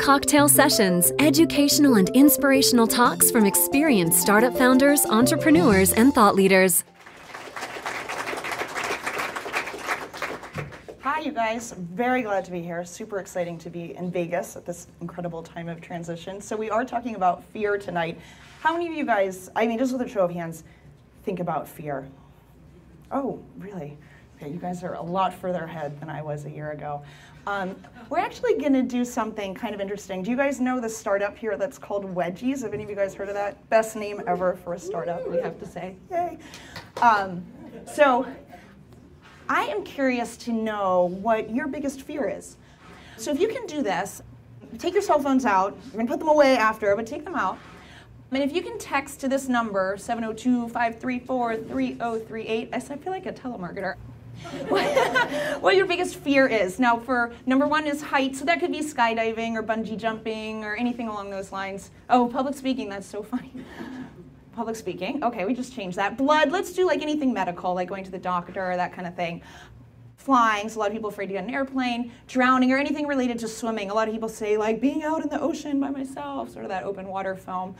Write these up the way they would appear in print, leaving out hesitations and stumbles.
cocktail sessions, educational and inspirational talks from experienced startup founders, entrepreneurs, and thought leaders. Hi, you guys. Very glad to be here. Super exciting to be in Vegas at this incredible time of transition. So we are talking about fear tonight. How many of you guys, I mean, just with a show of hands, think about fear? Oh, really? Okay, you guys are a lot further ahead than I was a year ago. We're actually going to do something kind of interesting. Do you guys know the startup here that's called Wedgies? Have any of you guys heard of that? Best name ever for a startup, we have to say. Yay. So I am curious to know what your biggest fear is. So if you can do this, take your cell phones out. You're going to put them away after, but take them out. And if you can text to this number, 702-534-3038, I feel like a telemarketer. What your biggest fear is. Now for number one is height, so that could be skydiving or bungee jumping or anything along those lines. Oh, public speaking, that's so funny. Public speaking, okay, we just changed that. Blood, let's do like anything medical, like going to the doctor or that kind of thing. Flying, so a lot of people are afraid to get on an airplane. Drowning or anything related to swimming. A lot of people say like being out in the ocean by myself, sort of that open water foam.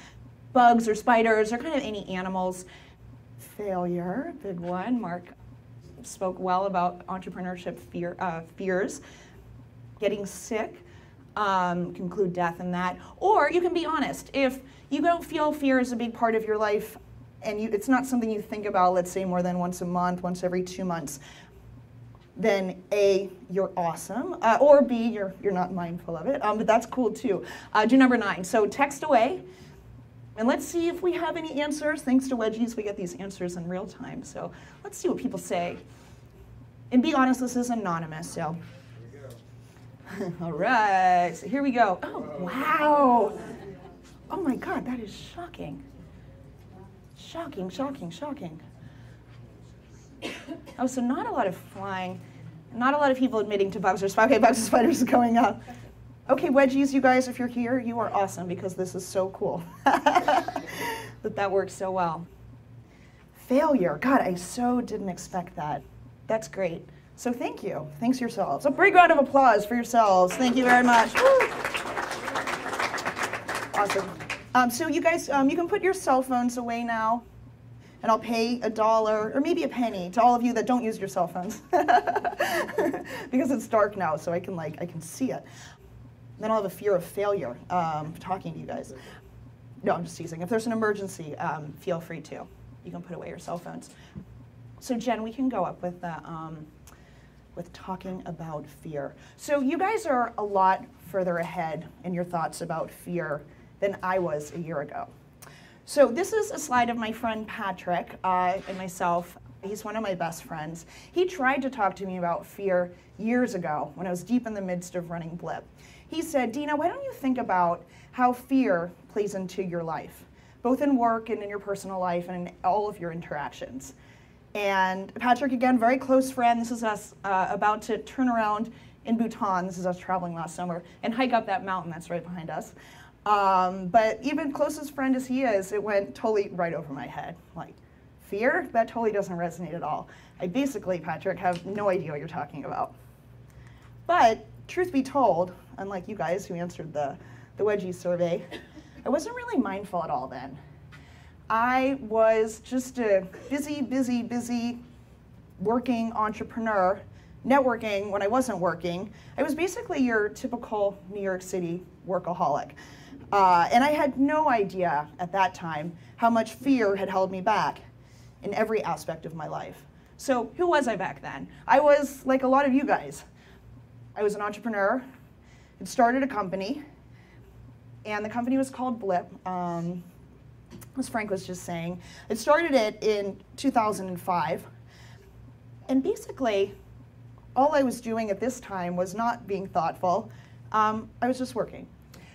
Bugs or spiders or kind of any animals. Failure, big one. Mark spoke well about entrepreneurship fears. Getting sick, include death in that. Or you can be honest. If you don't feel fear is a big part of your life and it's not something you think about, let's say more than once a month, once every 2 months, then A, you're awesome, or B, you're not mindful of it, but that's cool too. Do number 9. So text away. And let's see if we have any answers. Thanks to Wedgies, we get these answers in real time. So let's see what people say. And be honest, this is anonymous, so. Here we go. All right, so here we go. Oh, wow. Oh my God, that is shocking. Shocking, shocking, shocking. Oh, so not a lot of flying. Not a lot of people admitting to bugs or spiders. Okay, bugs and spiders is going up. Okay, Wedgies, you guys, if you're here, you are awesome because this is so cool that works so well. Failure. God, I so didn't expect that. That's great. So thank you. Thanks yourselves. A big round of applause for yourselves. Thank you very much. Woo. Awesome. So you guys, you can put your cell phones away now, and I'll pay $1 or maybe a penny to all of you that don't use your cell phones because it's dark now, so I can see it. Then I'll have a fear of failure talking to you guys. No, I'm just teasing. If there's an emergency, feel free to. You can put away your cell phones. So Jen, we can go up with talking about fear. So you guys are a lot further ahead in your thoughts about fear than I was a year ago. So this is a slide of my friend Patrick and myself. He's one of my best friends. He tried to talk to me about fear years ago when I was deep in the midst of running Blip. He said, Dina, why don't you think about how fear plays into your life, both in work and in your personal life and in all of your interactions. And Patrick, again, very close friend. This is us about to turn around in Bhutan. This is us traveling last summer and hike up that mountain that's right behind us. But even closest friend as he is, it went totally right over my head. Like, fear? That totally doesn't resonate at all. I basically, Patrick, have no idea what you're talking about. But truth be told, unlike you guys who answered the Wedgie survey, I wasn't really mindful at all then. I was just a busy working entrepreneur, networking when I wasn't working. I was basically your typical New York City workaholic. And I had no idea at that time how much fear had held me back in every aspect of my life. So who was I back then? I was like a lot of you guys. I was an entrepreneur, had started a company, and the company was called Blip, as Frank was just saying. I started it in 2005, and basically, all I was doing at this time was not being thoughtful. I was just working.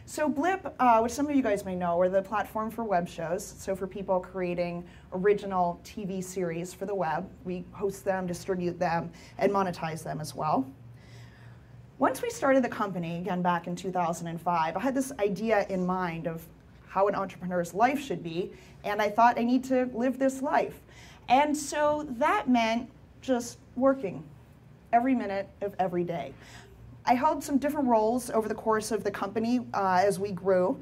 So Blip, which some of you guys may know, are the platform for web shows. So for people creating original TV series for the web, we host them, distribute them, and monetize them as well. Once we started the company, again back in 2005, I had this idea in mind of how an entrepreneur's life should be, and I thought I need to live this life. And so that meant just working every minute of every day. I held some different roles over the course of the company as we grew.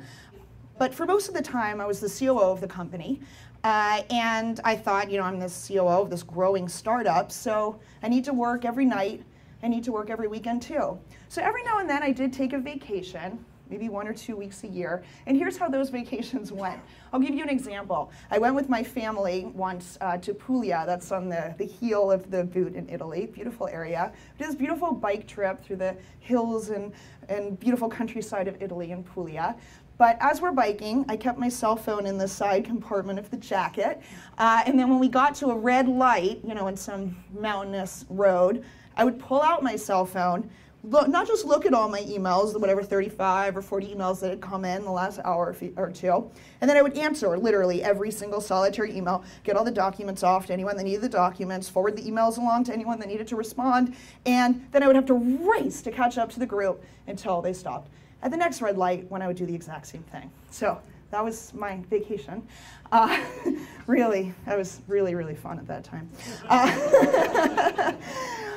But for most of the time, I was the COO of the company. And I thought, I'm the COO of this growing startup, so I need to work every night. I need to work every weekend too. So every now and then I did take a vacation, maybe 1 or 2 weeks a year. And here's how those vacations went. I'll give you an example. I went with my family once to Puglia. That's on the heel of the boot in Italy. Beautiful area. We did this beautiful bike trip through the hills and beautiful countryside of Italy in Puglia. But as we're biking, I kept my cell phone in the side compartment of the jacket. And then when we got to a red light, in some mountainous road, I would pull out my cell phone, not just look at all my emails, whatever 35 or 40 emails that had come in the last hour or two, and then I would answer literally every single solitary email, get all the documents off to anyone that needed the documents, forward the emails along to anyone that needed to respond, and then I would have to race to catch up to the group until they stopped at the next red light when I would do the exact same thing. So that was my vacation. Really, that was really, really fun at that time.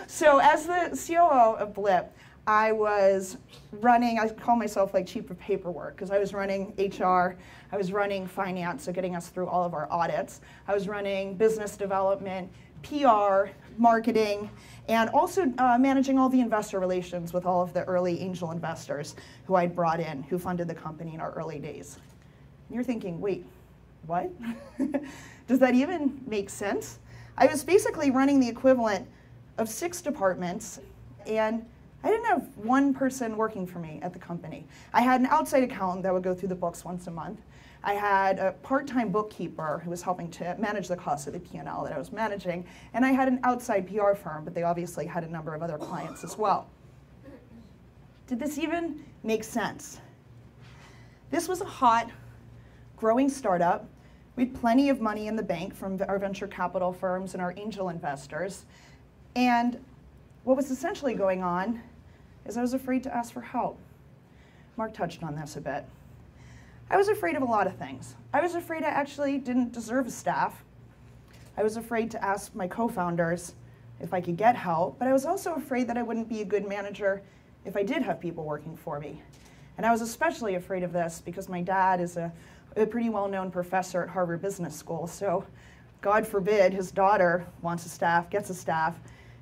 So as the COO of Blip, I was running, I call myself like chief of paperwork, because I was running HR, I was running finance, so getting us through all of our audits. I was running business development, PR, marketing, and also managing all the investor relations with all of the early angel investors who I'd brought in, who funded the company in our early days. And you're thinking, wait, what? Does that even make sense? I was basically running the equivalent of 6 departments, and I didn't have one person working for me at the company. I had an outside accountant that would go through the books once a month. I had a part-time bookkeeper who was helping to manage the cost of the P&L that I was managing, and I had an outside PR firm, but they obviously had a number of other clients as well. Did this even make sense? This was a hot, growing startup. We had plenty of money in the bank from our venture capital firms and our angel investors. And what was essentially going on is I was afraid to ask for help. Mark touched on this a bit. I was afraid of a lot of things. I was afraid I actually didn't deserve a staff. I was afraid to ask my co-founders if I could get help, but I was also afraid that I wouldn't be a good manager if I did have people working for me. And I was especially afraid of this because my dad is a pretty well-known professor at Harvard Business School, so God forbid his daughter wants a staff, gets a staff,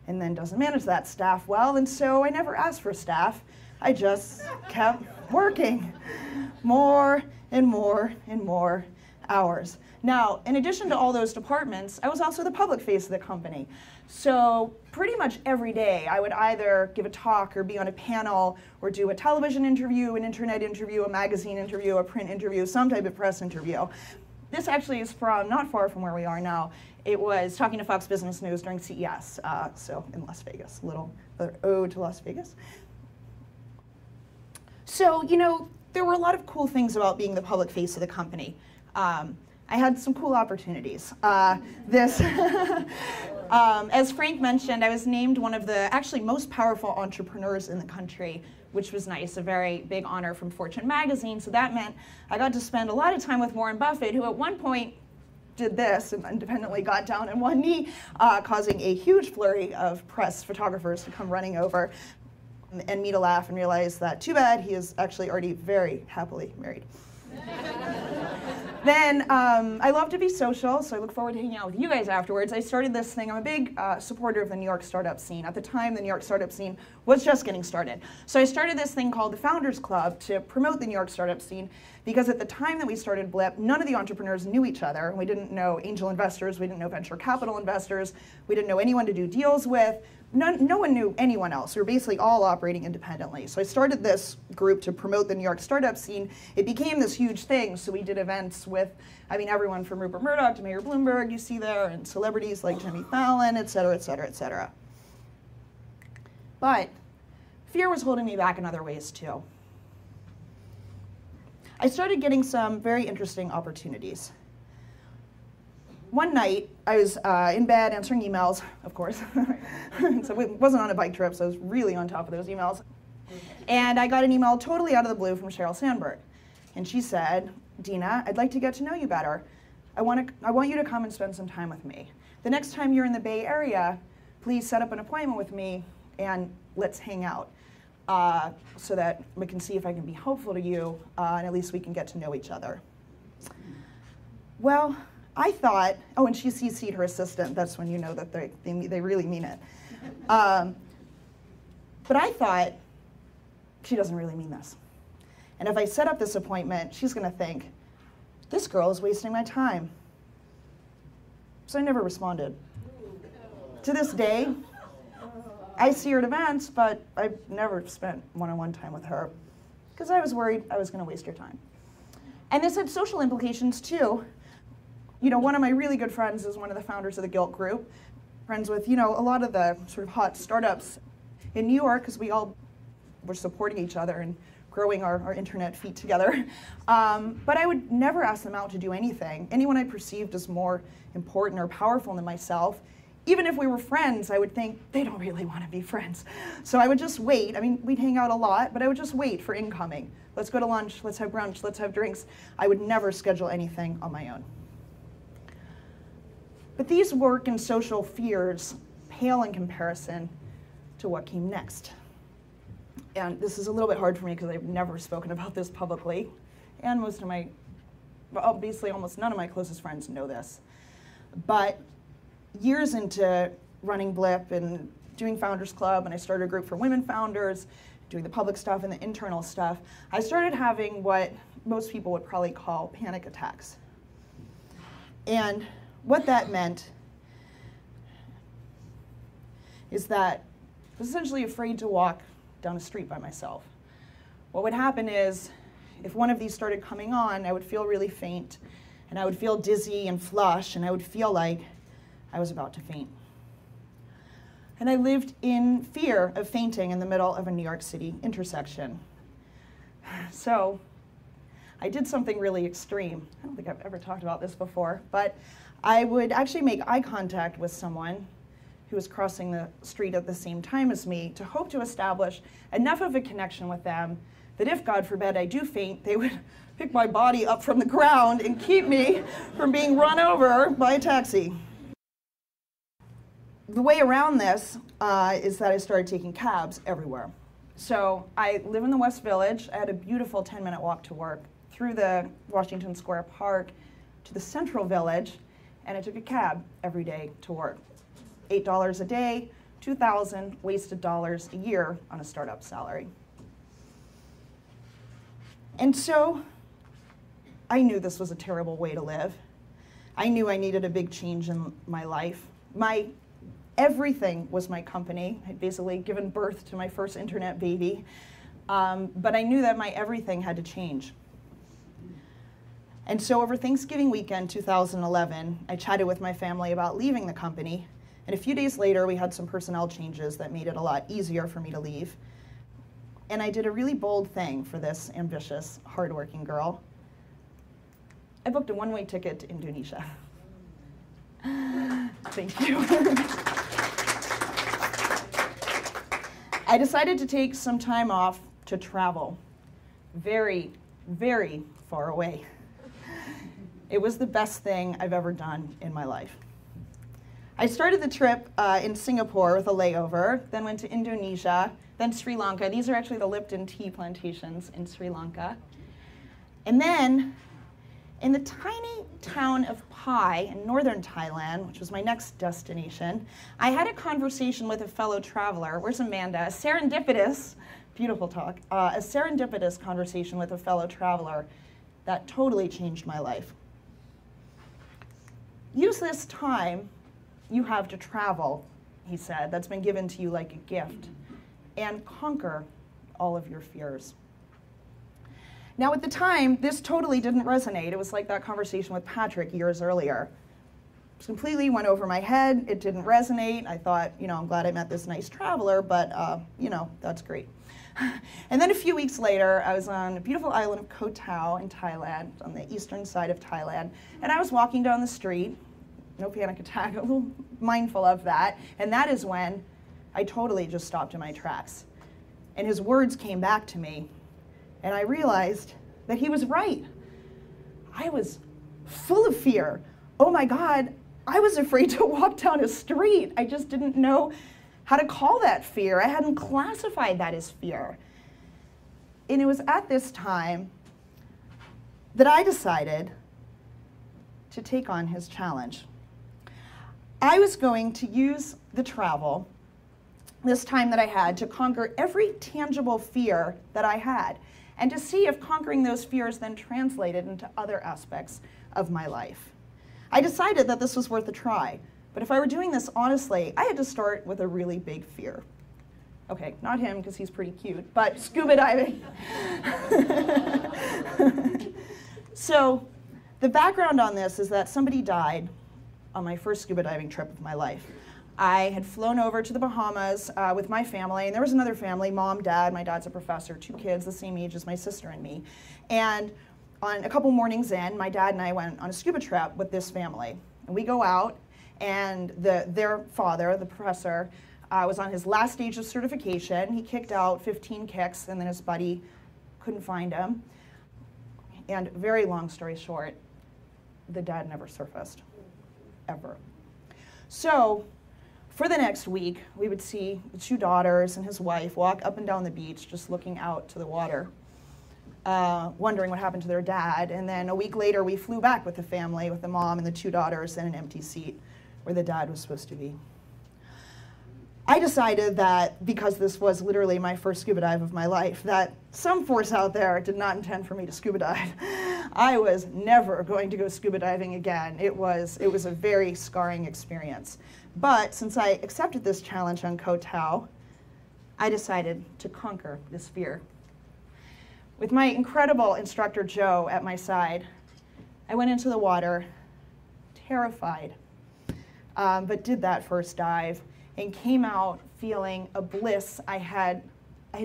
and then doesn't manage that staff well, and so I never asked for staff. I just kept working more and more and more hours. Now, in addition to all those departments, I was also the public face of the company. So pretty much every day, I would either give a talk or be on a panel or do a television interview, an internet interview, a magazine interview, a print interview, some type of press interview. This actually is from not far from where we are now. It was talking to Fox Business News during CES, so in Las Vegas, a little ode to Las Vegas. So, there were a lot of cool things about being the public face of the company. I had some cool opportunities. As Frank mentioned, I was named one of the actually most powerful entrepreneurs in the country, which was nice, a very big honor from Fortune magazine. So that meant I got to spend a lot of time with Warren Buffett, who at one point did this and independently got down on one knee, causing a huge flurry of press photographers to come running over and me to laugh and realize that too bad he is actually already very happily married. Then I love to be social, so I look forward to hanging out with you guys afterwards. I started this thing. I'm a big supporter of the New York startup scene. At the time, the New York startup scene was just getting started. So I started this thing called the Founders Club to promote the New York startup scene, because at the time that we started Blip, none of the entrepreneurs knew each other. We didn't know angel investors. We didn't know venture capital investors. We didn't know anyone to do deals with. No one knew anyone else. We were basically all operating independently. So I started this group to promote the New York startup scene. It became this huge thing. So we did events with, everyone from Rupert Murdoch to Mayor Bloomberg, you see there, and celebrities like Jimmy Fallon, et cetera, et cetera, et cetera. But fear was holding me back in other ways too. I started getting some very interesting opportunities. One night, I was in bed answering emails, of course. So it wasn't on a bike trip, so I was really on top of those emails. And I got an email totally out of the blue from Sheryl Sandberg. And she said, Dina, I'd like to get to know you better. I want you to come and spend some time with me. The next time you're in the Bay Area, please set up an appointment with me and let's hang out. so that we can see if I can be helpful to you, and at least we can get to know each other. Well, I thought, oh, and she CC'd her assistant. That's when you know that they really mean it. But I thought, she doesn't really mean this. And if I set up this appointment, she's going to think, this girl is wasting my time. So I never responded. To this day, I see her at events, but I've never spent one-on-one time with her because I was worried I was going to waste your time. And this had social implications too. You know, one of my really good friends is one of the founders of the Guilt Group, friends with, you know, a lot of the sort of hot startups in New York because we all were supporting each other and growing our internet feet together. But I would never ask them out to do anything. Anyone I perceived as more important or powerful than myself, even if we were friends, I would think, they don't really want to be friends. So I would just wait. I mean, we'd hang out a lot, but I would just wait for incoming. Let's go to lunch, let's have brunch, let's have drinks. I would never schedule anything on my own. But these work and social fears pale in comparison to what came next. And this is a little bit hard for me because I've never spoken about this publicly. And most of my, well, basically almost none of my closest friends know this. But years into running Blip and doing Founders Club, and I started a group for women founders, doing the public stuff and the internal stuff, I started having what most people would probably call panic attacks. And what that meant is that I was essentially afraid to walk down a street by myself. What would happen is, if one of these started coming on, I would feel really faint, and I would feel dizzy and flush, and I would feel like I was about to faint. And I lived in fear of fainting in the middle of a New York City intersection. So I did something really extreme. I don't think I've ever talked about this before, but I would actually make eye contact with someone who was crossing the street at the same time as me to hope to establish enough of a connection with them that if, God forbid, I do faint, they would pick my body up from the ground and keep me from being run over by a taxi. The way around this is that I started taking cabs everywhere. So I live in the West Village. I had a beautiful 10-minute walk to work through the Washington Square Park to the Central Village, and I took a cab every day to work. $8 a day, $2,000 wasted dollars a year on a startup salary. And so I knew this was a terrible way to live. I knew I needed a big change in my life. Everything was my company. I'd basically given birth to my first internet baby. But I knew that my everything had to change. And so over Thanksgiving weekend 2011, I chatted with my family about leaving the company. And a few days later, we had some personnel changes that made it a lot easier for me to leave. And I did a really bold thing for this ambitious, hardworking girl. I booked a one-way ticket to Indonesia. Thank you. I decided to take some time off to travel very, very far away. It was the best thing I've ever done in my life. I started the trip in Singapore with a layover, then went to Indonesia, then Sri Lanka. These are actually the Lipton tea plantations in Sri Lanka. And then in the tiny town of Pai in northern Thailand, which was my next destination, I had a conversation with a fellow traveler. Where's Amanda? A serendipitous, beautiful talk, a serendipitous conversation with a fellow traveler that totally changed my life. Use this time you have to travel, he said, that's been given to you like a gift, and conquer all of your fears. Now at the time, this totally didn't resonate. It was like that conversation with Patrick years earlier. It completely went over my head. It didn't resonate. I thought, you know, I'm glad I met this nice traveler, but, you know, that's great. And then a few weeks later, I was on a beautiful island of Koh Tao in Thailand, on the eastern side of Thailand, and I was walking down the street, no panic attack, a little mindful of that, and that is when I totally just stopped in my tracks. And his words came back to me, and I realized that he was right. I was full of fear. Oh my God, I was afraid to walk down a street. I just didn't know how to call that fear. I hadn't classified that as fear. And it was at this time that I decided to take on his challenge. I was going to use the travel, this time that I had, to conquer every tangible fear that I had, and to see if conquering those fears then translated into other aspects of my life. I decided that this was worth a try, but if I were doing this honestly, I had to start with a really big fear. Okay, not him, because he's pretty cute, but scuba diving. So the background on this is that somebody died on my first scuba diving trip of my life. I had flown over to the Bahamas with my family, and there was another family, mom, dad. My dad's a professor, 2 kids the same age as my sister and me. And on a couple mornings in, my dad and I went on a scuba trip with this family. And we go out, and their father, the professor, was on his last stage of certification. He kicked out 15 kicks, and then his buddy couldn't find him. And very long story short, the dad never surfaced, ever. So for the next week, we would see the 2 daughters and his wife walk up and down the beach, just looking out to the water, wondering what happened to their dad. And then a week later, we flew back with the family, with the mom and the 2 daughters in an empty seat where the dad was supposed to be. I decided that, because this was literally my first scuba dive of my life, that some force out there did not intend for me to scuba dive. I was never going to go scuba diving again. It was a very scarring experience. But since I accepted this challenge on Koh Tao, I decided to conquer this fear. With my incredible instructor, Joe, at my side, I went into the water terrified, but did that first dive and came out feeling a bliss I had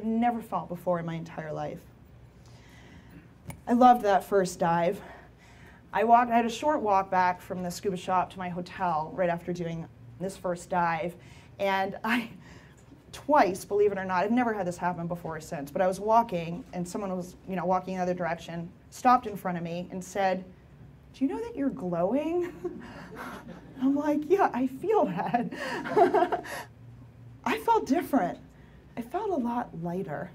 never felt before in my entire life. I loved that first dive. I had a short walk back from the scuba shop to my hotel right after doing this first dive, and twice, believe it or not, I've never had this happen before or since, but I was walking and someone was, walking the other direction, stopped in front of me and said, "Do you know that you're glowing?" I'm like, "Yeah, I feel that." I felt different. I felt a lot lighter.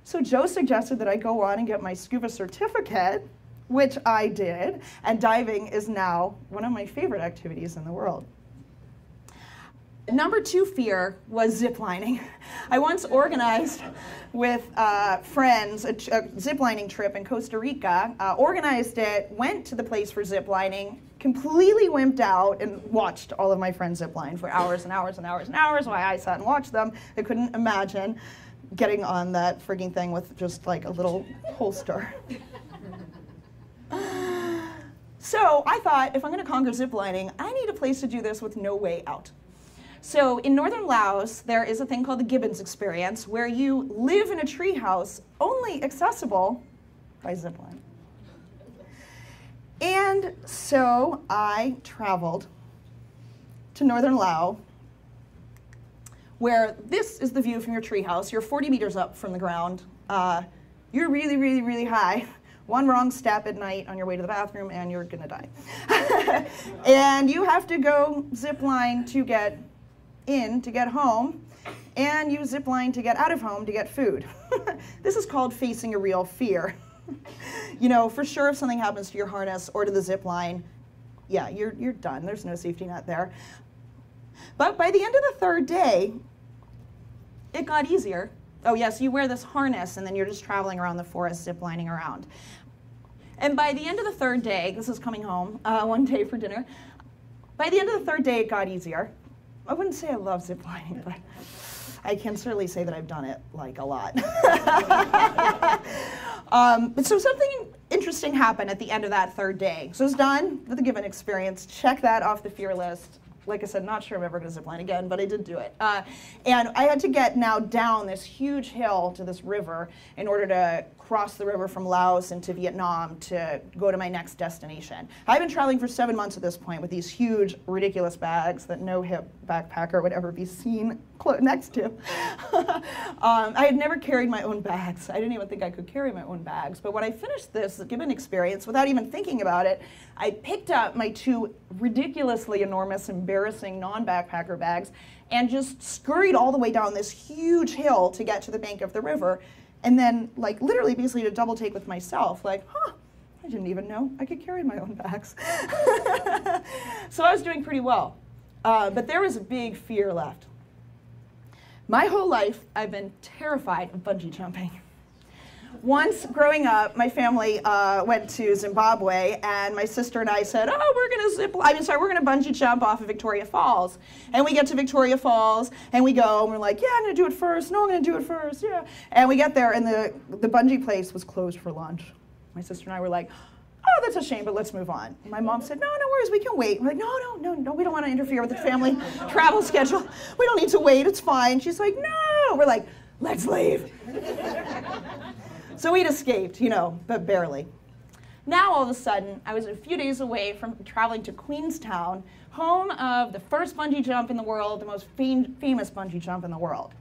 So Joe suggested that I go on and get my scuba certificate, which I did, and diving is now one of my favorite activities in the world. Number 2 fear was ziplining. I once organized with friends a ziplining trip in Costa Rica, organized it, went to the place for ziplining, completely wimped out, and watched all of my friends zipline for hours and hours and hours and hours while I sat and watched them. I couldn't imagine getting on that frigging thing with just like a little holster. So I thought, if I'm going to conquer ziplining, I need a place to do this with no way out. So in northern Laos, there is a thing called the Gibbons experience, where you live in a treehouse only accessible by zipline. And so I traveled to northern Laos, where this is the view from your treehouse. You're 40 meters up from the ground. You're really, really, really high. One wrong step at night on your way to the bathroom and you're gonna die. And you have to go zipline to get in to get home, and you zipline to get out of home to get food. This is called facing a real fear. For sure, if something happens to your harness or to the zipline, yeah, you're done. There's no safety net there. But by the end of the 3rd day, it got easier. Oh yes, you wear this harness and then you're just traveling around the forest, ziplining around. And by the end of the 3rd day, this is coming home one day for dinner, by the end of the 3rd day, it got easier. I wouldn't say I love ziplining, but I can certainly say that I've done it like a lot. But so something interesting happened at the end of that 3rd day. So it's done with the Gibbon experience. Check that off the fear list. Like I said, not sure I'm ever going to zipline again, but I did do it. And I had to get now down this huge hill to this river in order to cross the river from Laos into Vietnam to go to my next destination. I've been traveling for 7 months at this point with these huge, ridiculous bags that no hip backpacker would ever be seen next to. I had never carried my own bags. I didn't even think I could carry my own bags. But when I finished this Gibbon experience, without even thinking about it, I picked up my 2 ridiculously enormous and embarrassing non-backpacker bags and just scurried all the way down this huge hill to get to the bank of the river. And then, like, literally basically to double take with myself, like, I didn't even know I could carry my own bags. So I was doing pretty well. But there was a big fear left. My whole life, I've been terrified of bungee jumping. Once, growing up, my family went to Zimbabwe, and my sister and I said, oh, we're gonna bungee jump off of Victoria Falls. And we get to Victoria Falls, and we go, and we're like, yeah, I'm gonna do it first. No, I'm gonna do it first, yeah. And we get there, and the bungee place was closed for lunch. My sister and I were like, oh, that's a shame, but let's move on. My mom said, no, no worries, we can wait. We're like, no, we don't want to interfere with the family travel schedule. We don't need to wait, it's fine. She's like, no. We're like, let's leave. So we'd escaped, you know, but barely. Now, all of a sudden, I was a few days away from traveling to Queenstown, home of the first bungee jump in the world, the most famous bungee jump in the world.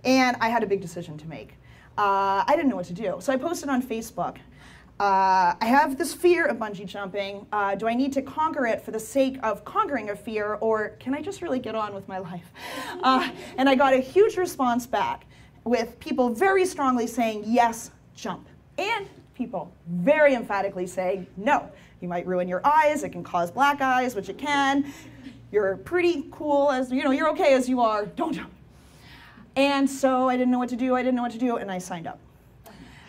And I had a big decision to make. I didn't know what to do. So I posted on Facebook. I have this fear of bungee jumping. Do I need to conquer it for the sake of conquering a fear, or can I just really get on with my life? And I got a huge response back with people very strongly saying, yes, jump. And people very emphatically saying, no. You might ruin your eyes. It can cause black eyes, which it can. You're pretty cool as, you know, you're okay as you are. Don't jump. And so I didn't know what to do. And I signed up.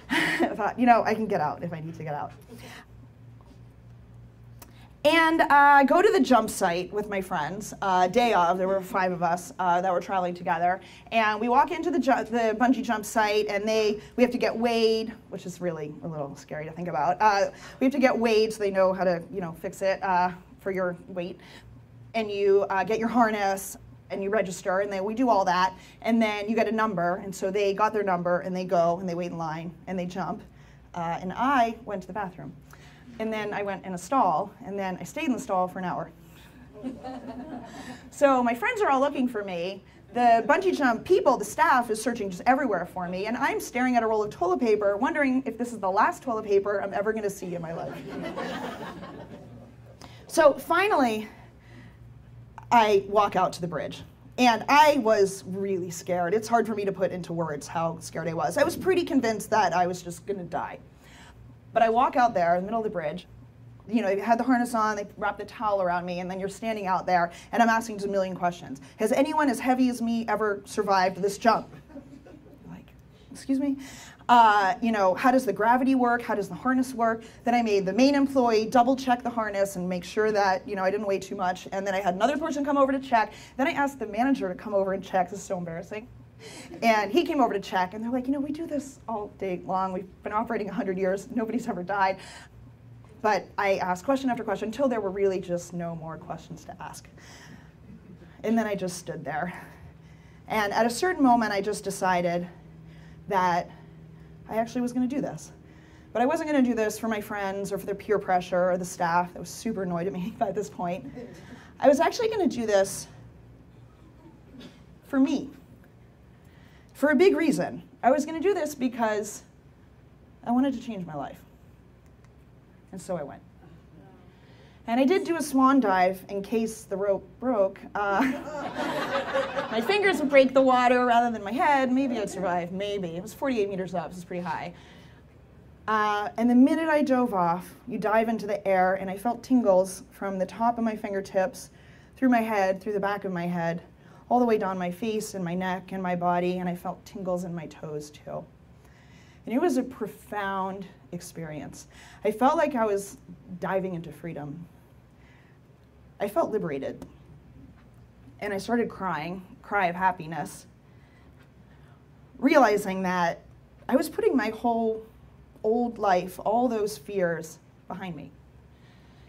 I thought, you know, I can get out if I need to get out. And I go to the jump site with my friends, day of. There were 5 of us that were traveling together. And we walk into the bungee jump site, and we have to get weighed, which is really a little scary to think about. We have to get weighed so they know how to, you know, fix it for your weight. And you get your harness, and you register, and we do all that, and then you get a number, and so they got their number, and they go, and they wait in line, and they jump, and I went to the bathroom. And then I went in a stall, and then I stayed in the stall for an hour. So my friends are all looking for me. The bungee jump people, the staff, is searching just everywhere for me, and I'm staring at a roll of toilet paper, wondering if this is the last toilet paper I'm ever going to see in my life. So finally, I walk out to the bridge. And I was really scared. It's hard for me to put into words how scared I was. I was pretty convinced that I was just going to die. But I walk out there in the middle of the bridge. You know, they had the harness on, they wrapped the towel around me, and then you're standing out there, and I'm asking just a million questions. Has anyone as heavy as me ever survived this jump? Like, excuse me? You know, how does the gravity work? How does the harness work? Then I made the main employee double check the harness and make sure that, you know, I didn't weigh too much. And then I had another person come over to check. Then I asked the manager to come over and check. This is so embarrassing. And he came over to check, and they're like, you know, we do this all day long. We've been operating 100 years. Nobody's ever died. But I asked question after question until there were really just no more questions to ask. And then I just stood there. And at a certain moment, I just decided that I actually was going to do this. But I wasn't going to do this for my friends or for their peer pressure or the staff that was super annoyed at me by this point. I was actually going to do this for me, for a big reason. I was going to do this because I wanted to change my life. And so I went. And I did do a swan dive in case the rope broke. My fingers would break the water rather than my head. Maybe I'd survive, maybe. It was 48 meters up, so it's pretty high. And the minute I dove off, you dive into the air, and I felt tingles from the top of my fingertips, through my head, through the back of my head, all the way down my face and my neck and my body, and I felt tingles in my toes too. And it was a profound experience. I felt like I was diving into freedom. I felt liberated. And I started crying, cry of happiness, realizing that I was putting my whole old life, all those fears, behind me.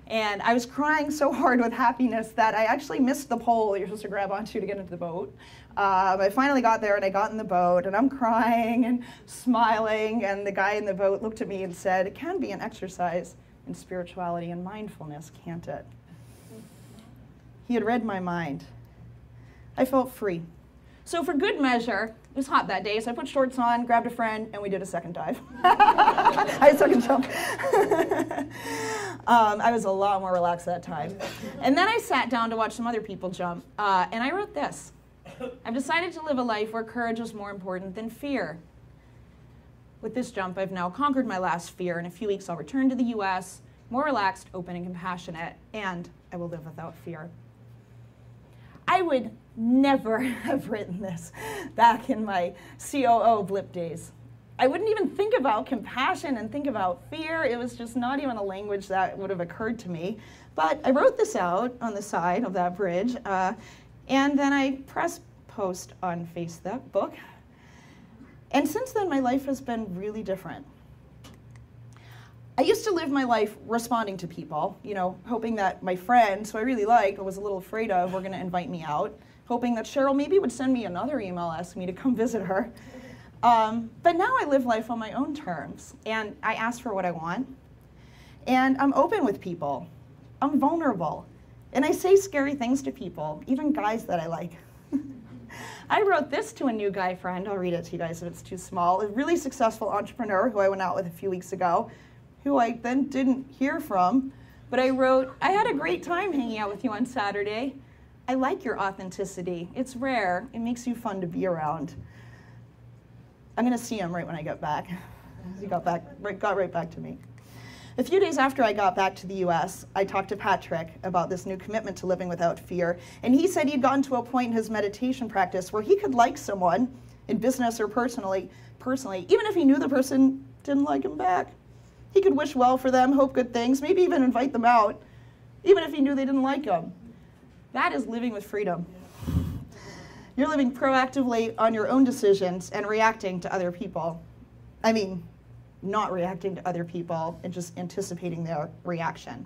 And I was crying so hard with happiness that I actually missed the pole you're supposed to grab onto to get into the boat. I finally got there, and I got in the boat, and I'm crying and smiling, and the guy in the boat looked at me and said, it can be an exercise in spirituality and mindfulness, can't it? He had read my mind. I felt free. So for good measure, it was hot that day, so I put shorts on, grabbed a friend, and we did a second dive. I had a second jump. I was a lot more relaxed that time. And then I sat down to watch some other people jump, and I wrote this. I've decided to live a life where courage is more important than fear. With this jump, I've now conquered my last fear. In a few weeks, I'll return to the US, more relaxed, open, and compassionate, and I will live without fear. I would never have written this back in my COO Blip days. I wouldn't even think about compassion and think about fear. It was just not even a language that would have occurred to me. But I wrote this out on the side of that bridge, and then I pressed post on Facebook. And since then, my life has been really different. I used to live my life responding to people, hoping that my friends, who I really liked but was a little afraid of, were going to invite me out, hoping that Sheryl maybe would send me another email asking me to come visit her. But now I live life on my own terms, and I ask for what I want, and I'm open with people. I'm vulnerable, and I say scary things to people, even guys that I like. I wrote this to a new guy friend. I'll read it to you guys if it's too small. A really successful entrepreneur who I went out with a few weeks ago, who I then didn't hear from. But I wrote, I had a great time hanging out with you on Saturday. I like your authenticity. It's rare. It makes you fun to be around. I'm going to see him right when I get back. He got right back to me. A few days after I got back to the US, I talked to Patrick about this new commitment to living without fear, and he said he'd gotten to a point in his meditation practice where he could like someone, in business or personally, even if he knew the person didn't like him back. He could wish well for them, hope good things, maybe even invite them out, even if he knew they didn't like him. That is living with freedom. You're living proactively on your own decisions and reacting to other people. I mean, not reacting to other people and just anticipating their reaction.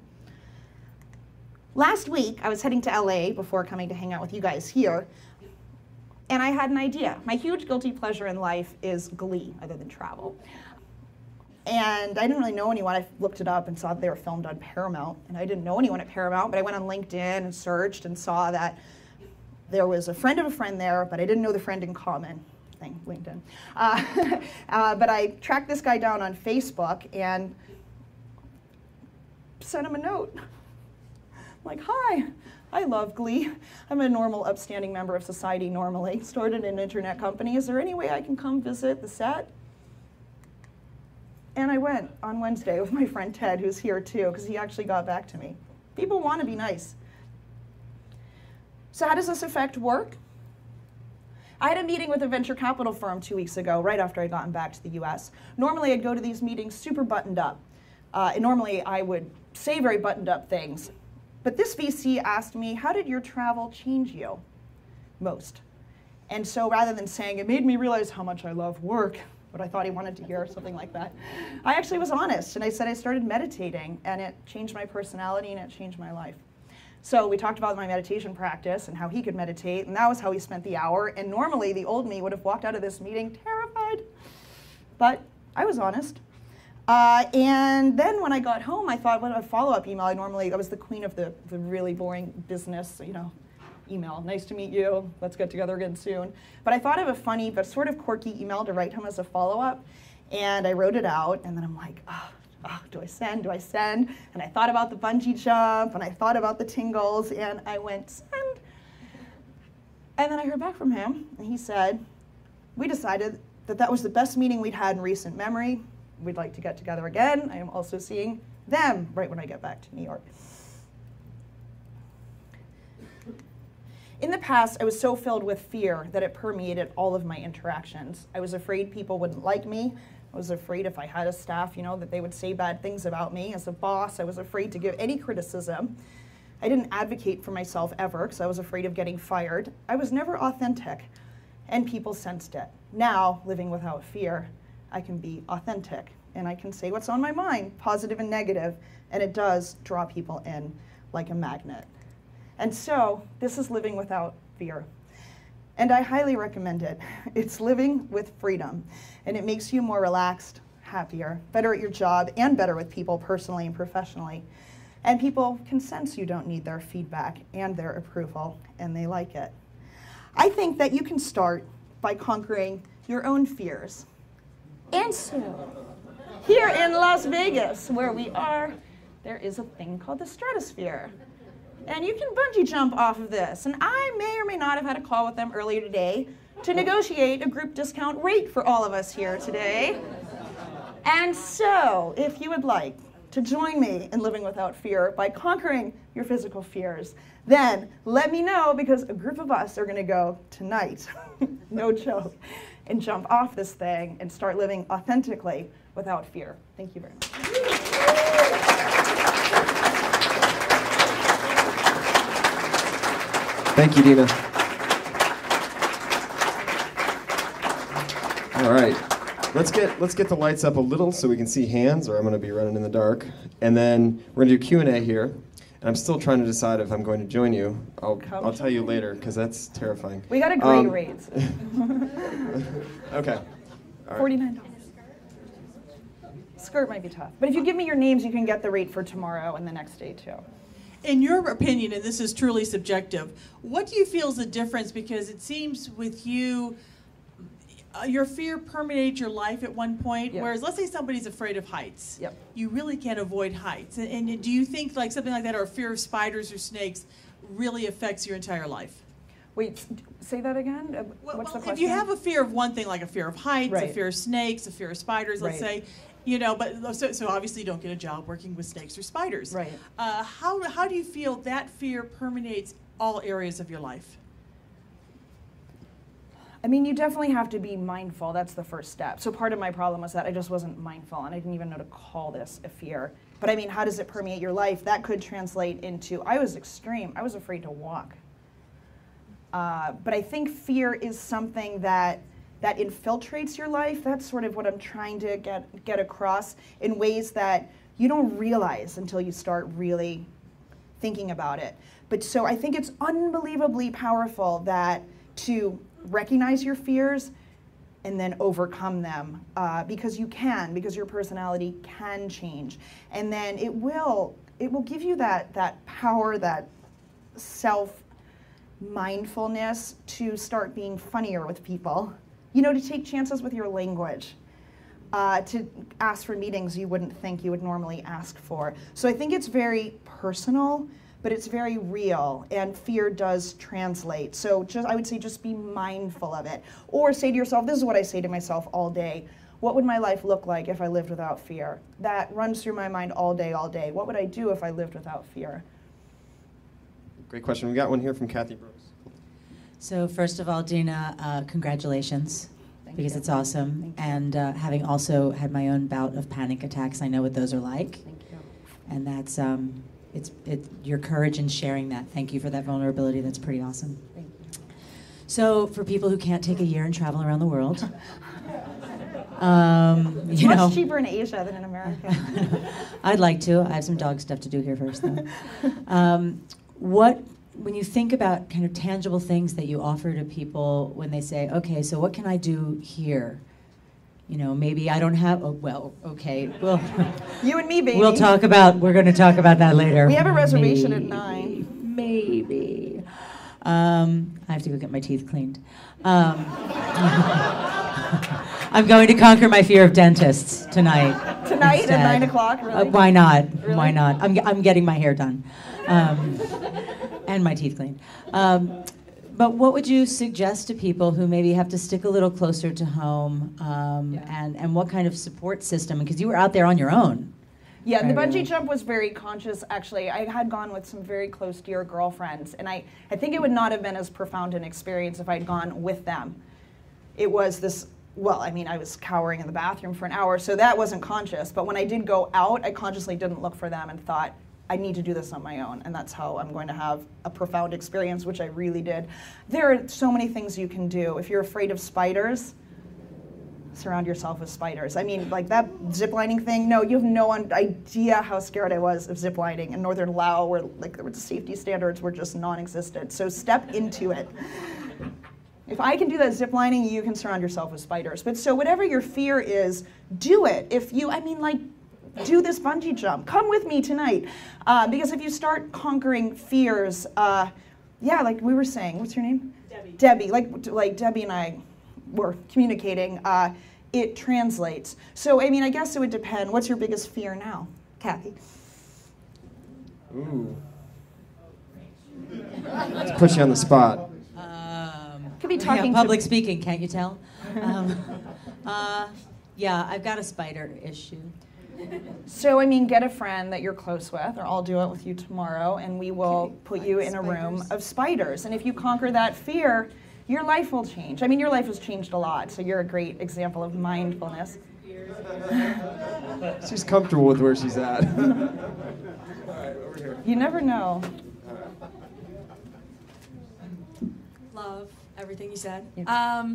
Last week, I was heading to LA before coming to hang out with you guys here, and I had an idea. My huge guilty pleasure in life is Glee, other than travel. And I didn't really know anyone. I looked it up and saw that they were filmed on Paramount, and I didn't know anyone at Paramount, but I went on LinkedIn and searched and saw that there was a friend of a friend there, but I didn't know the friend in common. LinkedIn. But I tracked this guy down on Facebook and sent him a note. I'm like, hi, I love Glee. I'm a normal, upstanding member of society normally. Started an internet company. Is there any way I can come visit the set? And I went on Wednesday with my friend Ted, who's here too, because he actually got back to me. People want to be nice. So how does this affect work? I had a meeting with a venture capital firm 2 weeks ago, right after I'd gotten back to the US. Normally, I'd go to these meetings super buttoned up. And normally, I would say very buttoned up things. But this VC asked me, how did your travel change you most? And so rather than saying, it made me realize how much I love work, what I thought he wanted to hear, something like that, I actually was honest. And I said I started meditating, and it changed my personality, and it changed my life. So we talked about my meditation practice and how he could meditate, and that was how we spent the hour. And normally, the old me would have walked out of this meeting terrified. But I was honest. And then when I got home, I thought, what a follow-up email. I was the queen of the really boring business, email. Nice to meet you. Let's get together again soon. But I thought of a funny but sort of quirky email to write him as a follow-up. And I wrote it out, and then I'm like, do I send? Do I send? And I thought about the bungee jump, and I thought about the tingles, and I went, send. And then I heard back from him, and he said, we decided that that was the best meeting we'd had in recent memory. We'd like to get together again. I am also seeing them right when I get back to New York. In the past, I was so filled with fear that it permeated all of my interactions. I was afraid people wouldn't like me. I was afraid if I had a staff, that they would say bad things about me. As a boss, I was afraid to give any criticism. I didn't advocate for myself ever because I was afraid of getting fired. I was never authentic, and people sensed it. Now, living without fear, I can be authentic, and I can say what's on my mind, positive and negative, and it does draw people in like a magnet. And so, this is living without fear. And I highly recommend it. It's living with freedom, and it makes you more relaxed, happier, better at your job, and better with people personally and professionally. And people can sense you don't need their feedback and their approval, and they like it. I think that you can start by conquering your own fears. And so, here in Las Vegas, where we are, there is a thing called the Stratosphere. And you can bungee jump off of this. And I may or may not have had a call with them earlier today to negotiate a group discount rate for all of us here today. And so, if you would like to join me in living without fear by conquering your physical fears, then let me know, because a group of us are going to go tonight, no joke, and jump off this thing and start living authentically without fear. Thank you very much. Thank you, Dina. All right, let's get the lights up a little so we can see hands, or I'm going to be running in the dark. And then we're going to do Q&A here. And I'm still trying to decide if I'm going to join you. I'll tell you later, because that's terrifying. We got a great rate. Okay. Right. $49. Skirt might be tough. But if you give me your names, you can get the rate for tomorrow and the next day, too. In your opinion, and this is truly subjective, what do you feel is the difference? Because it seems with you, your fear permeates your life at one point, yep. Whereas let's say somebody's afraid of heights. Yep. You really can't avoid heights. And do you think like something like that, or a fear of spiders or snakes, really affects your entire life? Wait, say that again? What's the question? If you have a fear of one thing, like a fear of heights, right. a fear of snakes, a fear of spiders, let's say, you know, but so obviously you don't get a job working with snakes or spiders. Right. How do you feel that fear permeates all areas of your life? I mean, you definitely have to be mindful. That's the first step. So part of my problem was that I just wasn't mindful, and I didn't even know to call this a fear. But I mean, how does it permeate your life? That could translate into, I was extreme. I was afraid to walk. But I think fear is something that infiltrates your life. That's sort of what I'm trying to get across in ways that you don't realize until you start really thinking about it. But so I think it's unbelievably powerful that to recognize your fears and then overcome them, because you can, because your personality can change. And then it will give you that power, that self-mindfulness to start being funnier with people, you know, to take chances with your language, to ask for meetings you wouldn't think you would normally ask for. So I think it's very personal, but it's very real, and fear does translate. So I would say just be mindful of it. Or say to yourself, this is what I say to myself all day, what would my life look like if I lived without fear? That runs through my mind all day, all day. What would I do if I lived without fear? Great question. We got one here from Kathy Brooks. So first of all, Dina, congratulations. Thank because you. it's awesome. And having also had my own bout of panic attacks, I know what those are like. Thank you. And that's your courage in sharing that. Thank you for that vulnerability. That's pretty awesome. Thank you. So for people who can't take a year and travel around the world, it's much cheaper in Asia than in America. I'd like to. I have some dog stuff to do here first, though. When you think about kind of tangible things that you offer to people when they say, okay, so what can I do here? You know, maybe I don't have, oh, well, okay, well. You and me, baby. We're going to talk about that later. We have a reservation at 9. Maybe. I have to go get my teeth cleaned. I'm going to conquer my fear of dentists tonight. Tonight instead. at 9 o'clock, really? Why not? Really? Why not? I'm getting my hair done. And my teeth cleaned. But what would you suggest to people who maybe have to stick a little closer to home, and what kind of support system? Because you were out there on your own. Yeah, the bungee jump was very conscious, actually. I had gone with some very close, dear girlfriends, and I think it would not have been as profound an experience if I'd gone with them. It was this, well, I mean, I was cowering in the bathroom for an hour, so that wasn't conscious. But when I did go out, I consciously didn't look for them and thought, I need to do this on my own, and that's how I'm going to have a profound experience, which I really did. There are so many things you can do. If you're afraid of spiders, surround yourself with spiders. I mean, like that ziplining thing, no, you have no idea how scared I was of ziplining in northern Laos, where like the safety standards were just non-existent. So step into it. If I can do that ziplining, you can surround yourself with spiders. But so whatever your fear is, do it. If you, I mean, like, do this bungee jump. Come with me tonight. Because if you start conquering fears, yeah, like we were saying, what's your name? Debbie, like Debbie and I were communicating, it translates. So, I mean, I guess it would depend. What's your biggest fear now, Kathy? Ooh. Let's put you on the spot. Could be talking public speaking, can't you tell? Yeah, I've got a spider issue. So, I mean, get a friend that you're close with, or I'll do it with you tomorrow, and we will put you in a room of spiders. And if you conquer that fear, your life will change. I mean, your life has changed a lot, so you're a great example of mindfulness. She's comfortable with where she's at. All right, over here. You never know. Love everything you said. Yeah.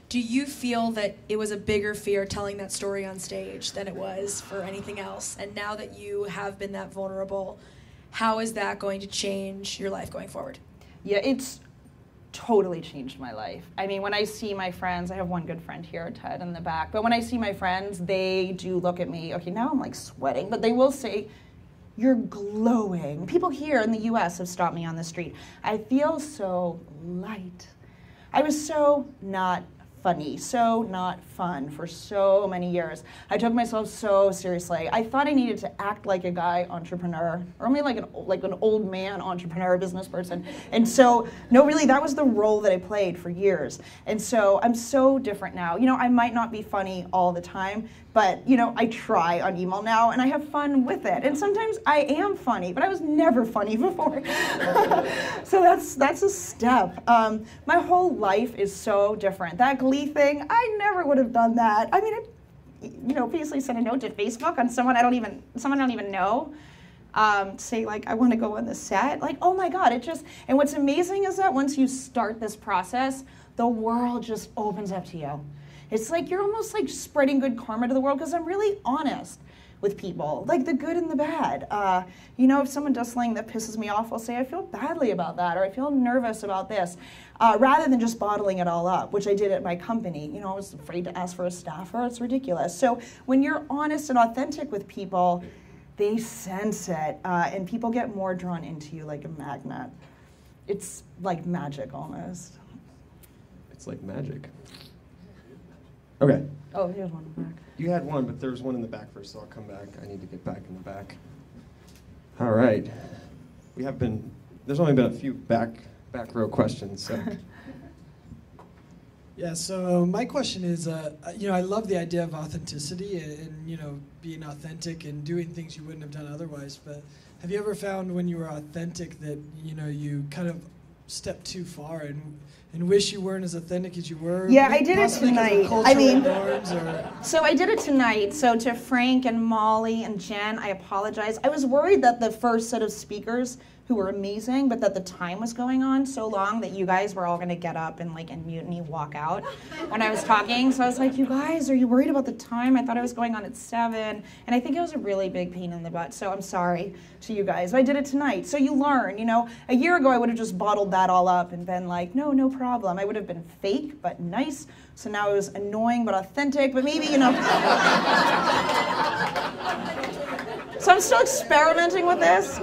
Do you feel that it was a bigger fear telling that story on stage than it was for anything else? And now that you have been that vulnerable, how is that going to change your life going forward? Yeah, it's totally changed my life. I mean, when I see my friends, I have one good friend here, Ted, in the back, but when I see my friends, they do look at me. Okay, now I'm like sweating, but they will say, "You're glowing." People here in the US have stopped me on the street. I feel so light. I was so not funny, so not fun for so many years. I took myself so seriously. I thought I needed to act like a guy entrepreneur, or only like an old man entrepreneur, business person. And so, no, really, that was the role that I played for years. And so I'm so different now. You know, I might not be funny all the time, but, you know, I try on email now, and I have fun with it. And sometimes I am funny, but I was never funny before. So that's a step. My whole life is so different. That Glee thing, I never would have done that. I mean, you know, basically sent a note to Facebook on someone I don't even know. Say, like, I want to go on the set. Like, oh my God, and what's amazing is that once you start this process, the world just opens up to you. It's like you're almost like spreading good karma to the world, because I'm really honest with people, like the good and the bad. You know, if someone does something that pisses me off, I'll say I feel badly about that, or I feel nervous about this, rather than just bottling it all up, which I did at my company. You know, I was afraid to ask for a staffer. It's ridiculous. So when you're honest and authentic with people, they sense it, and people get more drawn into you like a magnet. It's like magic almost. It's like magic. Okay. Oh, here's one back. You had one, but there was one in the back first, so I'll come back. I need to get back in the back. All right. There's only been a few back row questions, so. Yeah, so my question is, you know, I love the idea of authenticity and, you know, being authentic and doing things you wouldn't have done otherwise, but have you ever found when you were authentic that, you know, you kind of stepped too far and wish you weren't as authentic as you were? Yeah, I did it tonight. I mean, so I did it tonight. So to Frank and Molly and Jen, I apologize. I was worried that the first set of speakers, who were amazing, but that the time was going on so long that you guys were all gonna get up and like in mutiny walk out when I was talking. So I was like, you guys, are you worried about the time? I thought I was going on at 7. And I think it was a really big pain in the butt. So I'm sorry to you guys. But I did it tonight. So you learn, you know. A year ago, I would have just bottled that all up and been like, no problem. I would have been fake, but nice. So now it was annoying, but authentic, but maybe, you know. So I'm still experimenting with this.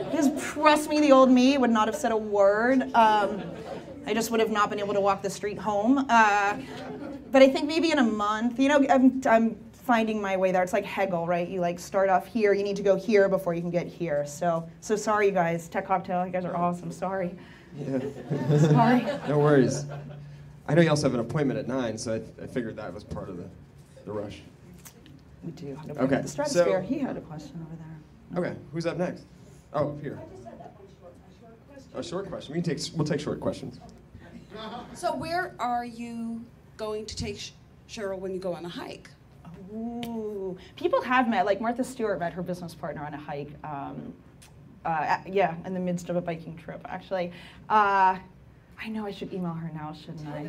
Because trust me, the old me would not have said a word. I just would have not been able to walk the street home. But I think maybe in a month, you know, I'm finding my way there. It's like Hegel, right? You like start off here, you need to go here before you can get here. So sorry, you guys. Tech Cocktail, you guys are awesome. Sorry. Yeah. Sorry. No worries. I know you also have an appointment at 9, so I figured that was part of the rush. We do. Okay. The Stratosphere, he had a question over there. Okay, who's up next? Oh, up here. I just had that one short question. A short question. We'll take short questions. So where are you going to take Sheryl when you go on a hike? Ooh. People have met, like Martha Stewart met her business partner on a hike. Yeah, in the midst of a biking trip, actually. I know I should email her now, shouldn't I?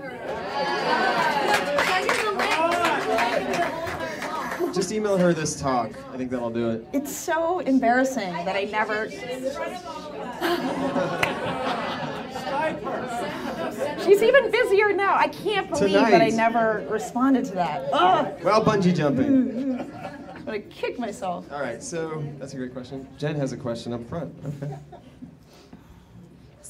Just email her this talk. I think that'll do it. It's so embarrassing that I never... She's even busier now. I can't believe that I never responded to that. Ugh. Well, bungee jumping. I'm gonna kick myself. All right, so that's a great question. Jen has a question up front. Okay.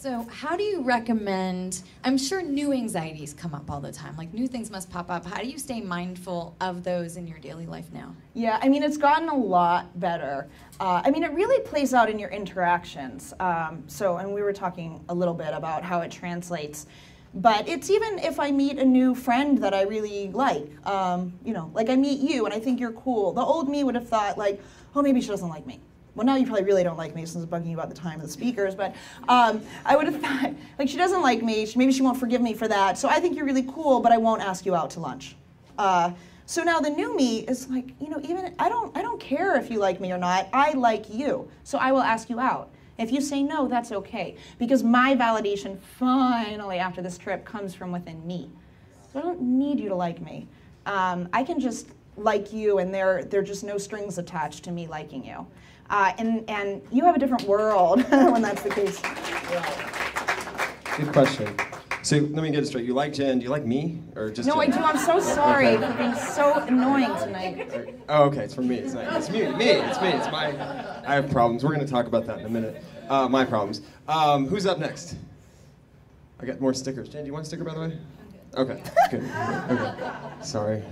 So how do you recommend, I'm sure new anxieties come up all the time, like new things must pop up. How do you stay mindful of those in your daily life now? Yeah, I mean, it's gotten a lot better. I mean, it really plays out in your interactions. And we were talking a little bit about how it translates. But it's even if I meet a new friend that I really like, like I meet you and I think you're cool. The old me would have thought like, oh, maybe she doesn't like me. Well, now you probably really don't like me since I'm bugging you about the time of the speakers, but I would have thought, like, she doesn't like me, maybe she won't forgive me for that, so I think you're really cool, but I won't ask you out to lunch. So now the new me is like, even I don't care if you like me or not, I like you, so I will ask you out. If you say no, that's okay, because my validation finally after this trip comes from within me. So I don't need you to like me. I can just like you, and there are just no strings attached to me liking you. And you have a different world when that's the case. Good question. So let me get it straight. You like Jen? Do you like me, or just? No, Jen? I do. I'm so sorry for being so annoying tonight. Oh, okay. It's for me. It's not. It's me. It's me. It's my. I have problems. We're going to talk about that in a minute. My problems. Who's up next? I got more stickers. Jen, do you want a sticker, by the way? Okay. Good. Okay. Sorry.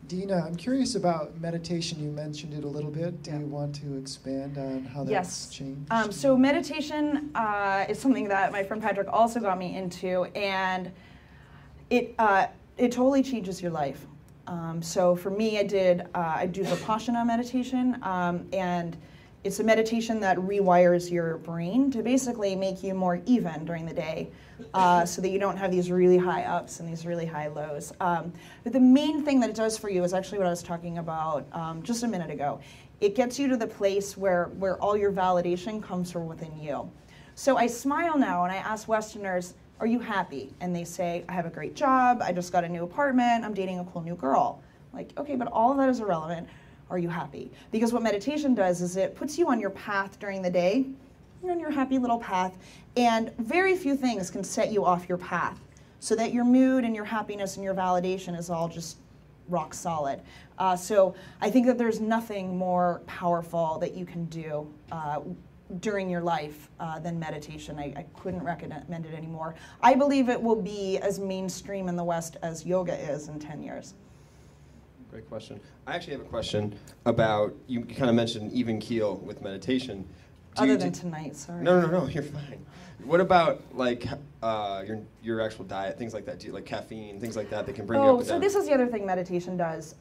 Dina, I'm curious about meditation. You mentioned it a little bit. Do you want to expand on how that's changed? So meditation is something that my friend Patrick also got me into, and it totally changes your life. So for me, I do Vipassana meditation, and it's a meditation that rewires your brain to basically make you more even during the day, so that you don't have these really high ups and these really high lows. But the main thing that it does for you is actually what I was talking about just a minute ago. It gets you to the place where all your validation comes from within you. So I smile now and I ask Westerners, are you happy? And they say, I have a great job, I just got a new apartment, I'm dating a cool new girl. Like, okay, but all of that is irrelevant. Are you happy? Because what meditation does is it puts you on your path during the day. You're on your happy little path, and very few things can set you off your path, so that your mood and your happiness and your validation is all just rock solid. So I think that there's nothing more powerful that you can do during your life than meditation. I couldn't recommend it anymore. I believe it will be as mainstream in the West as yoga is in 10 years. Great question. I actually have a question about, you kind of mentioned even keel with meditation. Other than tonight, sorry. No, you're fine. What about like your actual diet, things like that? Do you like caffeine, things like that can bring you up and so down? this is the other thing meditation does.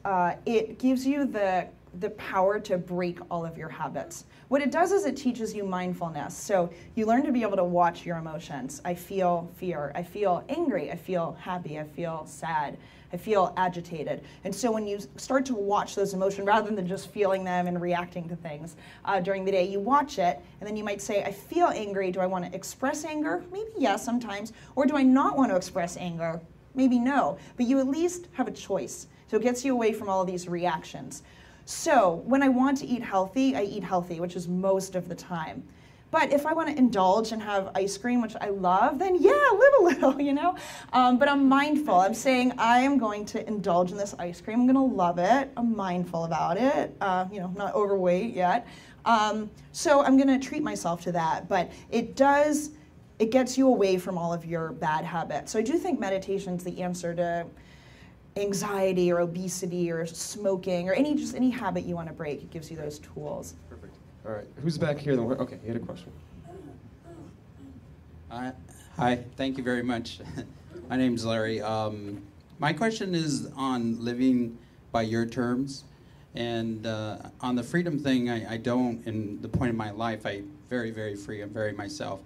It gives you the power to break all of your habits. What it does is it teaches you mindfulness. So you learn to be able to watch your emotions. I feel fear, I feel angry, I feel happy, I feel sad, I feel agitated. And so when you start to watch those emotions, rather than just feeling them and reacting to things during the day, you watch it, and then you might say, I feel angry. Do I want to express anger? Maybe yes, sometimes. Or do I not want to express anger? Maybe no. But you at least have a choice. So it gets you away from all of these reactions. So when I want to eat healthy, I eat healthy, which is most of the time. But if I want to indulge and have ice cream, which I love, then yeah, live a little, But I'm mindful. I'm saying I am going to indulge in this ice cream. I'm going to love it. I'm mindful about it. Not overweight yet. So I'm going to treat myself to that. But it gets you away from all of your bad habits. So I do think meditation's the answer to anxiety or obesity or smoking or any habit you want to break. It gives you those tools. Perfect. All right, who's back here? Okay, you had a question. Hi, thank you very much. My name's Larry. My question is on living by your terms, and on the freedom thing, I don't. In the point of my life, I'm very, very free. I'm very myself.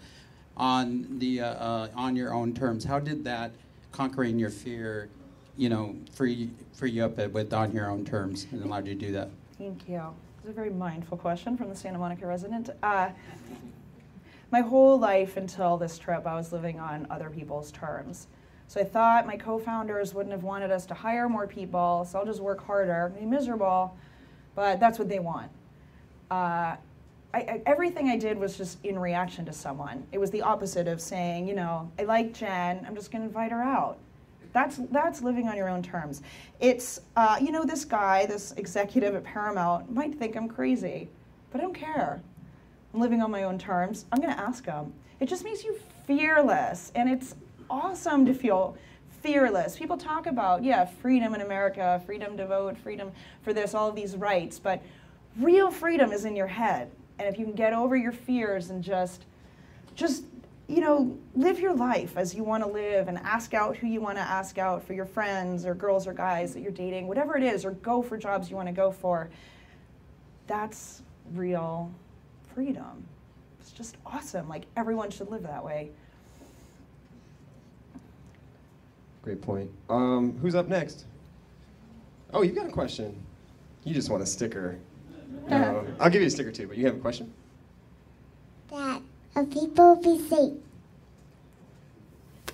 On the on your own terms, how did that conquering your fear, free you up with on your own terms and allowed you to do that? Thank you. It's a very mindful question from the Santa Monica resident. My whole life until this trip, I was living on other people's terms. So I thought my co-founders wouldn't have wanted us to hire more people, so I'll just work harder, be miserable, but that's what they want. Everything I did was just in reaction to someone. It was the opposite of saying, I like Jen, I'm just gonna invite her out. That's living on your own terms. It's, this guy, this executive at Paramount might think I'm crazy, but I don't care. I'm living on my own terms, I'm going to ask them. It just makes you fearless, and it's awesome to feel fearless. People talk about, yeah, freedom in America, freedom to vote, freedom for this, all of these rights, but real freedom is in your head. And if you can get over your fears and just you know, live your life as you want to live and ask out who you want to ask out for your friends or girls or guys that you're dating, whatever it is, or go for jobs you want to go for, that's real freedom. It's just awesome. Like, everyone should live that way. Great point. Who's up next? Oh, you got a question. You just want a sticker. No, I'll give you a sticker too, but you have a question? That people be safe.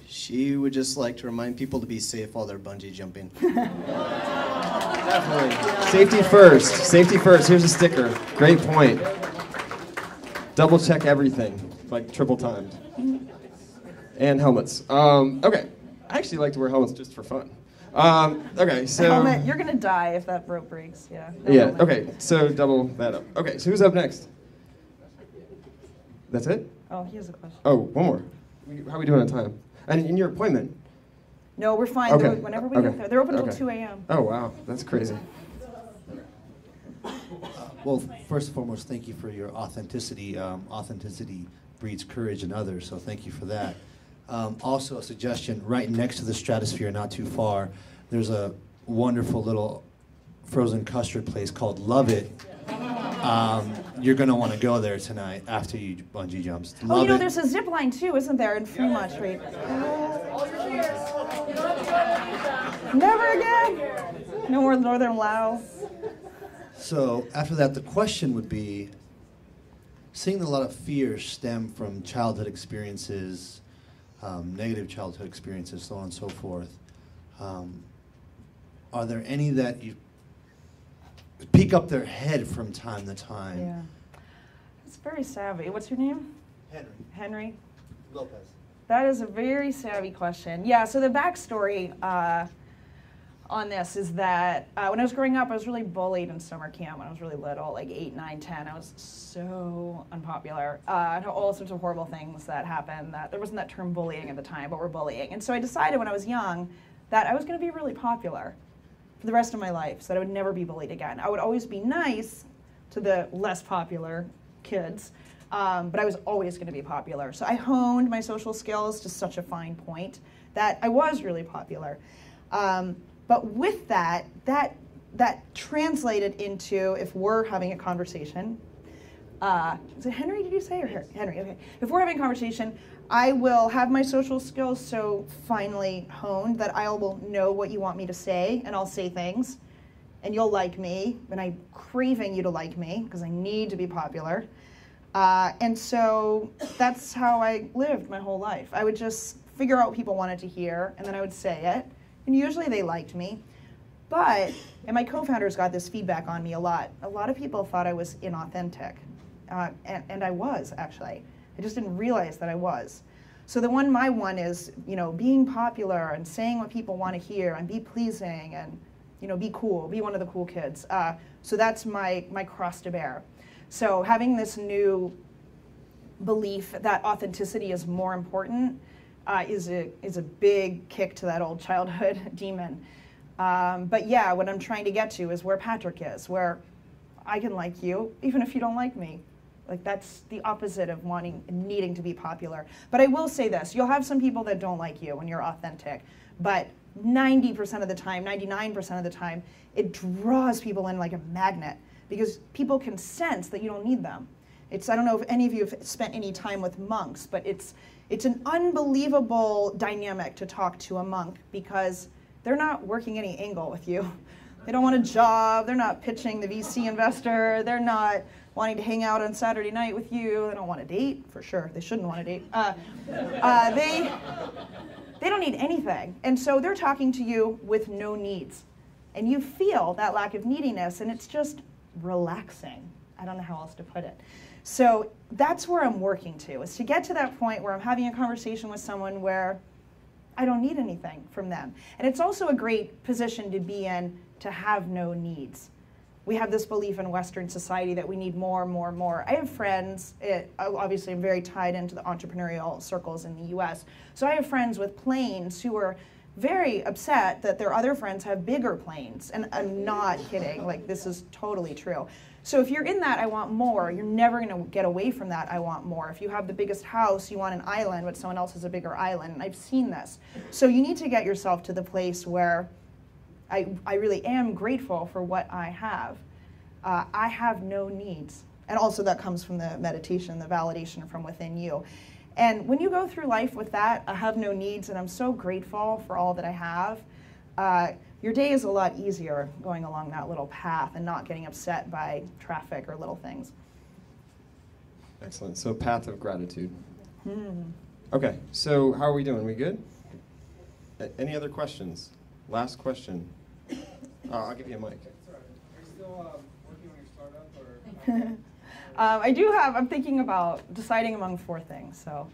She would just like to remind people to be safe while they're bungee jumping. Definitely. Safety first. Safety first. Here's a sticker. Great point. Double check everything, like triple timed. And helmets. Okay. I actually like to wear helmets just for fun. Okay, so... Helmet, you're gonna die if that rope breaks, yeah. No yeah, helmet. okay, so double that up. Okay, so who's up next? That's it? Oh, he has a question. Oh, one more. How are we doing on time? And in your appointment? No, we're fine. Okay. Whenever we get there. They're open until 2 a.m. Oh, wow, that's crazy. Well, first and foremost, thank you for your authenticity. Authenticity breeds courage in others, so thank you for that. Also, a suggestion, right next to the Stratosphere, not too far, there's a wonderful little frozen custard place called Love It. You're going to want to go there tonight after you bungee jumps. Oh, you know, there's a zip line too, isn't there, in Fremont Street? Never again. No more Northern Lao. So after that, the question would be, seeing a lot of fear stem from childhood experiences, negative childhood experiences, so on and so forth. Are there any that you peek up their head from time to time? Yeah. It's very savvy. What's your name? Henry. Henry? Lopez. That is a very savvy question. Yeah, so the backstory on this is that when I was growing up, I was really bullied in summer camp when I was really little, like 8, 9, 10. I was so unpopular. And all sorts of horrible things that happened. That there wasn't that term bullying at the time, but we're bullying. And so I decided when I was young that I was going to be really popular for the rest of my life, so that I would never be bullied again. I would always be nice to the less popular kids, but I was always going to be popular. So I honed my social skills to such a fine point that I was really popular. But with that translated into, if we're having a conversation, is it Henry, did you say, or Henry? Okay. If we're having a conversation, I will have my social skills so finely honed that I will know what you want me to say, and I'll say things, and you'll like me, and I'm craving you to like me, because I need to be popular. And so that's how I lived my whole life. I would just figure out what people wanted to hear, and then I would say it. And usually they liked me. But, and my co-founders got this feedback on me a lot. A lot of people thought I was inauthentic. And I was, actually. I just didn't realize that I was. So my one is, you know, being popular and saying what people want to hear and be pleasing and, you know, be cool, be one of the cool kids. So that's my cross to bear. So having this new belief that authenticity is more important is a big kick to that old childhood demon. But yeah, what I'm trying to get to is where Patrick is, where I can like you even if you don't like me. Like, that's the opposite of wanting and needing to be popular. But I will say this, you'll have some people that don't like you when you're authentic, but 90% of the time, 99% of the time, it draws people in like a magnet because people can sense that you don't need them. I don't know if any of you have spent any time with monks, but it's an unbelievable dynamic to talk to a monk because they're not working any angle with you. They don't want a job, they're not pitching the VC investor, they're not wanting to hang out on Saturday night with you, they don't want to date, for sure, they shouldn't want to date. They don't need anything, and so they're talking to you with no needs. And you feel that lack of neediness, and it's just relaxing. I don't know how else to put it. So that's where I'm working to, is to get to that point where I'm having a conversation with someone where I don't need anything from them. And it's also a great position to be in to have no needs. we have this belief in Western society that we need more and more and more. I have friends, obviously I'm very tied into the entrepreneurial circles in the US, so I have friends with planes who are very upset that their other friends have bigger planes. And I'm not kidding, like this is totally true. So if you're in that, I want more, you're never gonna get away from that, I want more. If you have the biggest house, you want an island, but someone else has a bigger island, and I've seen this. So you need to get yourself to the place where I really am grateful for what I have. I have no needs. And also that comes from the meditation, the validation from within you. And when you go through life with that, I have no needs and I'm so grateful for all that I have, your day is a lot easier going along that little path and not getting upset by traffic or little things. Excellent. So path of gratitude. Okay, so how are we doing? We good? Any other questions? Last question. I'll give you a mic. Are you still working on your startup? Or? I'm thinking about deciding among 4 things, so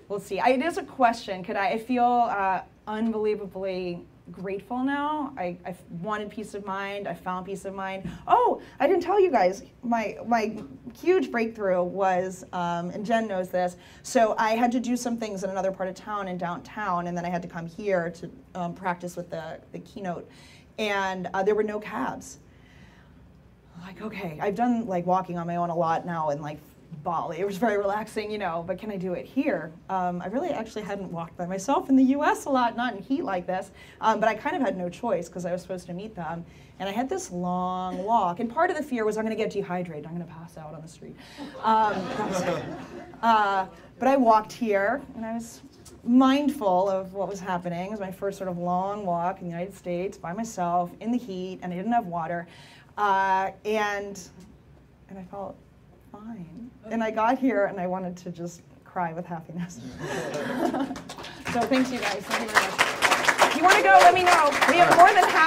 we'll see. It is a question. I feel unbelievably grateful now. I wanted peace of mind. I found peace of mind. Oh, I didn't tell you guys, my huge breakthrough was, and Jen knows this, so I had to do some things in another part of town, in downtown, and then I had to come here to practice with the keynote, and there were no cabs. Like, okay, I've done like walking on my own a lot now in like Bali. It was very relaxing, you know, but can I do it here? I really actually hadn't walked by myself in the US a lot, not in heat like this, but I kind of had no choice because I was supposed to meet them. And I had this long walk, and part of the fear was I'm gonna get dehydrated, I'm gonna pass out on the street. But I walked here, and I was mindful of what was happening. It was my first sort of long walk in the United States by myself in the heat, and I didn't have water. And I felt fine. And I got here and I wanted to just cry with happiness. So thanks you guys. Thank you very much. If you want to go, let me know. We have more than half.